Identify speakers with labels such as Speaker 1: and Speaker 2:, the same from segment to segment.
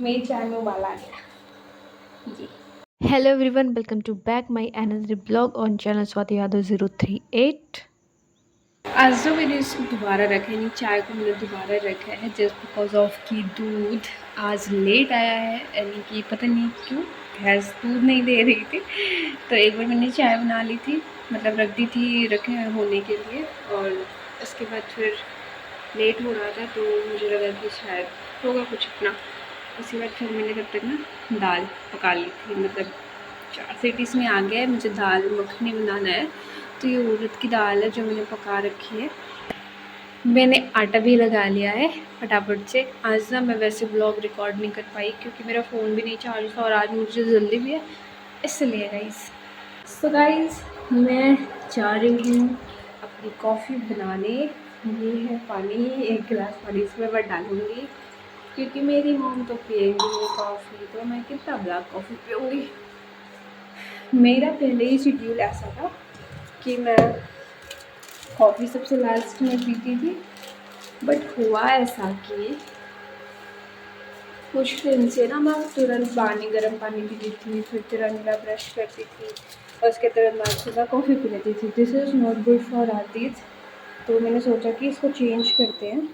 Speaker 1: मेरी चाय में उबाल आ गया जी।
Speaker 2: Hello everyone, welcome to back my another blog on channel Swati Yadav 038।
Speaker 1: आज तो मैंने इसको दोबारा रखा है, नहीं चाय को मैंने दोबारा रखा है जस्ट बिकॉज ऑफ कि दूध आज लेट आया है, यानी कि पता नहीं क्यों भैंस दूध नहीं दे रही थी। तो एक बार मैंने चाय बना ली थी, मतलब रख दी थी रखे होने के लिए, और उसके बाद फिर लेट हो रहा था तो मुझे लगा कि शायद होगा कुछ अपना। उसके बाद फिर मैंने तब तक ना दाल पका ली थी, मतलब 4 सीटीज़ में आ गया है। मुझे दाल मखनी बनाना है, तो ये उड़द की दाल है जो मैंने पका रखी है। मैंने आटा भी लगा लिया है फटाफट से। आज ना मैं वैसे ब्लॉग रिकॉर्ड नहीं कर पाई क्योंकि मेरा फ़ोन भी नहीं चार्ज था और आज मुझे जल्दी भी है, इसलिए गाइस। सो गाइस, मैं जा रही हूँ अपनी कॉफ़ी बनाने। ये है पानी, एक गिलास पानी इसमें मैं डालूँगी क्योंकि मेरी मॉम तो पिएंगी कॉफ़ी, तो मैं कितना ब्लैक कॉफ़ी पीऊँगी। मेरा पहले ही शेड्यूल ऐसा था कि मैं कॉफ़ी सबसे लास्ट में पीती थी, बट हुआ ऐसा कि कुछ दिन से ना मैं तुरंत गर्म पानी पीती थी, फिर तुरंत मैं ब्रश करती थी और उसके तुरंत बाद सुबह कॉफ़ी पी लेती थी। This is not good for our teeth. तो मैंने सोचा कि इसको चेंज करते हैं,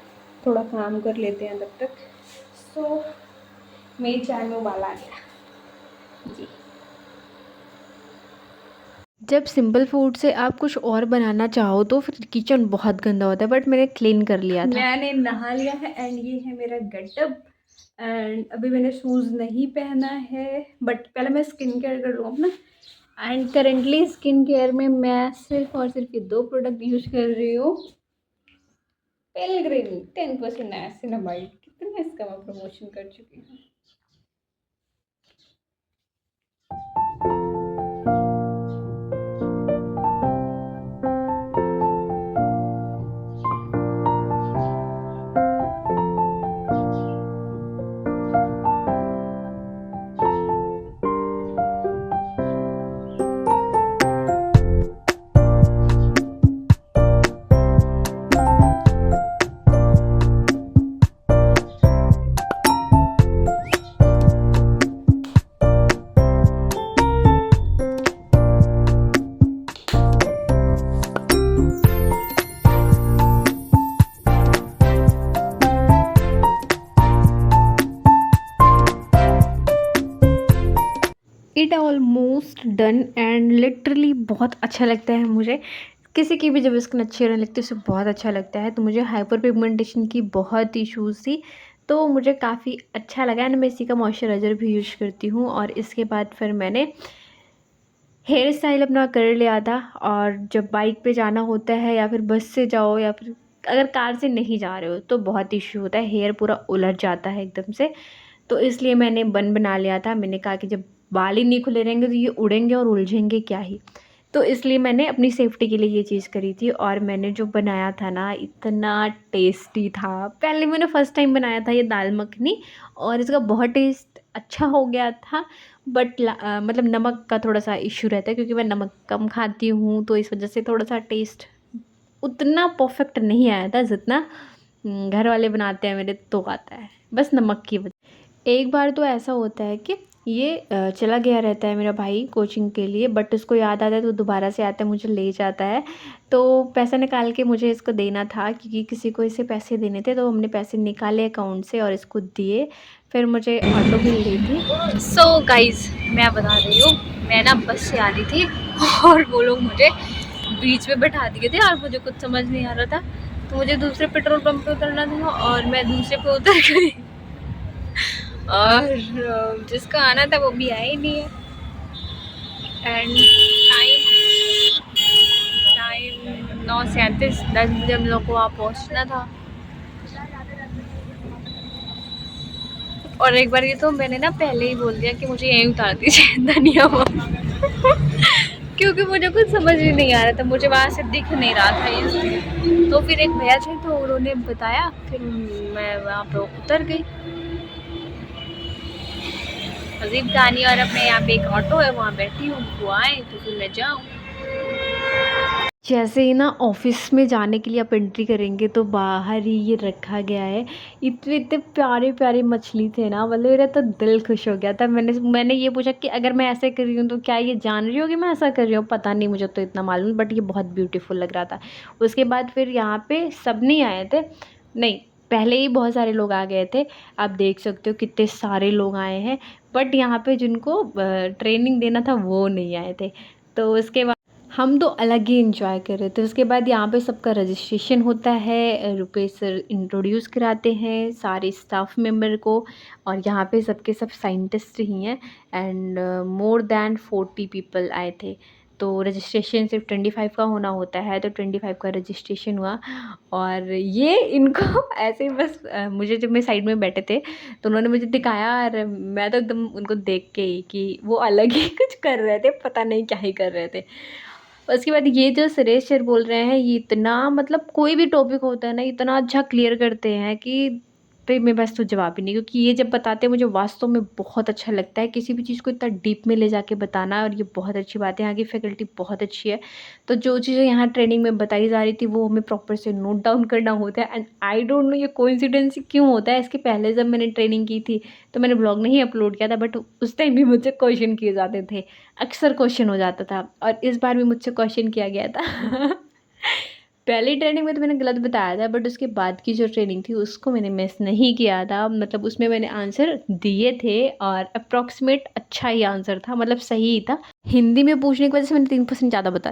Speaker 1: थोड़ा काम कर लेते हैं तब तक। सो मेरी चाय में उबाल आ गया जी।
Speaker 2: जब सिंपल फूड से आप कुछ और बनाना चाहो तो फिर किचन बहुत गंदा होता है, बट मैंने क्लीन कर लिया था।
Speaker 1: मैंने नहा लिया है एंड ये है मेरा गेटअप। एंड अभी मैंने शूज़ नहीं पहना है, बट पहले मैं स्किन केयर कर लूँ अपना। एंड करेंटली स्किन केयर में मैं सिर्फ और सिर्फ ये 2 प्रोडक्ट यूज कर रही हूँ। पिलग्रिम 10% नाइसिनामाइड, कितना इसका मैं प्रमोशन कर चुकी हूँ।
Speaker 2: It almost done and literally बहुत अच्छा लगता है मुझे। किसी की भी जब स्किन अच्छी रहने लगती है उसे बहुत अच्छा लगता है। तो मुझे हाइपर पिगमेंटेशन की बहुत इशूज़ थी, तो मुझे काफ़ी अच्छा लगा एंड मैं इसी का मॉइस्चराइज़र भी यूज़ करती हूँ। और इसके बाद फिर मैंने हेयर स्टाइल अपना कर लिया था। और जब बाइक पे जाना होता है या फिर बस से जाओ या फिर अगर कार से नहीं जा रहे हो तो बहुत इशू होता है, हेयर पूरा उलझ जाता है एकदम से। तो इसलिए मैंने बन बना लिया था। मैंने कहा कि जब बाल ही नहीं खुले रहेंगे तो ये उड़ेंगे और उलझेंगे क्या ही। तो इसलिए मैंने अपनी सेफ्टी के लिए ये चीज़ करी थी। और मैंने जो बनाया था ना, इतना टेस्टी था। पहले मैंने फ़र्स्ट टाइम बनाया था ये दाल मखनी और इसका बहुत टेस्ट अच्छा हो गया था। बट मतलब नमक का थोड़ा सा इशू रहता है क्योंकि मैं नमक कम खाती हूँ, तो इस वजह से थोड़ा सा टेस्ट उतना परफेक्ट नहीं आया था जितना घर वाले बनाते हैं मेरे तो आता है, बस नमक की वजह। एक बार तो ऐसा होता है कि ये चला गया रहता है मेरा भाई कोचिंग के लिए, बट उसको याद आता है तो दोबारा से आता है, मुझे ले जाता है। तो पैसा निकाल के मुझे इसको देना था क्योंकि किसी को इसे पैसे देने थे, तो हमने पैसे निकाले अकाउंट से और इसको दिए। फिर मुझे ऑटो भी ली थी।
Speaker 1: सो गाइज, मैं बता रही हूँ, मैं ना बस से आ रही थी और वो लोग मुझे बीच में बैठा दिए थे और मुझे कुछ समझ नहीं आ रहा था, तो मुझे दूसरे पेट्रोल पंप पे उतरना था और मैं दूसरे पे उतर गई। और जिसका आना था वो भी आया ही नहीं है। एंड टाइम टाइम 9:37, 10 बजे हम लोग को वहाँ पहुँचना था। और एक बार ये तो मैंने ना पहले ही बोल दिया कि मुझे यहीं उतार दीजिए धनिया क्योंकि मुझे कुछ समझ ही नहीं आ रहा था, मुझे वहाँ से दिख नहीं रहा था इसलिए। तो फिर एक भैया थे तो उन्होंने बताया, फिर मैं वहाँ पे उतर गई। अजीब कहानी। और अब मैं यहाँ पे एक ऑटो है वहाँ बैठी हूँ, वो आए तो फिर मैं जाऊँ।
Speaker 2: जैसे ही ना ऑफिस में जाने के लिए आप एंट्री करेंगे तो बाहर ही ये रखा गया है। इतने इतने प्यारे प्यारे मछली थे ना, मतलब मेरा तो दिल खुश हो गया था। मैंने ये पूछा कि अगर मैं ऐसे कर रही हूँ तो क्या ये जान रही हो कि मैं ऐसा कर रही हूँ? पता नहीं, मुझे तो इतना मालूम, बट ये बहुत ब्यूटीफुल लग रहा था। उसके बाद फिर यहाँ पे सब नहीं आए थे, नहीं, पहले ही बहुत सारे लोग आ गए थे। आप देख सकते हो कितने सारे लोग आए हैं, बट यहाँ पे जिनको ट्रेनिंग देना था वो नहीं आए थे। तो उसके बाद हम तो अलग ही इंजॉय कर रहे थे। उसके बाद यहाँ पे सबका रजिस्ट्रेशन होता है, रुपेश सर इंट्रोड्यूस कराते हैं सारे स्टाफ मेंबर को, और यहाँ पे सबके सब साइंटिस्ट ही हैं। एंड मोर देन 40 पीपल आए थे। तो रजिस्ट्रेशन सिर्फ 25 का होना होता है, तो 25 का रजिस्ट्रेशन हुआ। और ये इनको ऐसे ही बस मुझे, जब मैं साइड में बैठे थे तो उन्होंने मुझे दिखाया, और मैं तो एकदम उनको देख के ही कि वो अलग ही कुछ कर रहे थे, पता नहीं क्या ही कर रहे थे। उसके बाद ये जो सुरेश सर बोल रहे हैं, ये इतना, मतलब कोई भी टॉपिक होता है ना, इतना अच्छा क्लियर करते हैं कि फिर मेरे पास तो जवाब ही नहीं, क्योंकि ये जब बताते हैं मुझे वास्तव में बहुत अच्छा लगता है। किसी भी चीज़ को इतना डीप में ले जाके बताना, और ये बहुत अच्छी बात है। यहाँ की फैकल्टी बहुत अच्छी है। तो जो चीज़ें यहाँ ट्रेनिंग में बताई जा रही थी वो हमें प्रॉपर से नोट डाउन करना होता है। एंड आई डोंट नो ये कोइंसिडेंस क्यों होता है। इसके पहले जब मैंने ट्रेनिंग की थी तो मैंने ब्लॉग नहीं अपलोड किया था, बट उस टाइम भी मुझसे क्वेश्चन किए जाते थे, अक्सर क्वेश्चन हो जाता था, और इस बार भी मुझसे क्वेश्चन किया गया था। पहली ट्रेनिंग में तो मैंने गलत बताया था, बट उसके बाद की जो ट्रेनिंग थी उसको मैंने मिस नहीं किया था। मतलब उसमें मैंने आंसर दिए थे, और अप्रॉक्सीमेट अच्छा ही आंसर था, मतलब सही ही था। हिंदी में पूछने की वजह से मैंने 3% ज़्यादा बता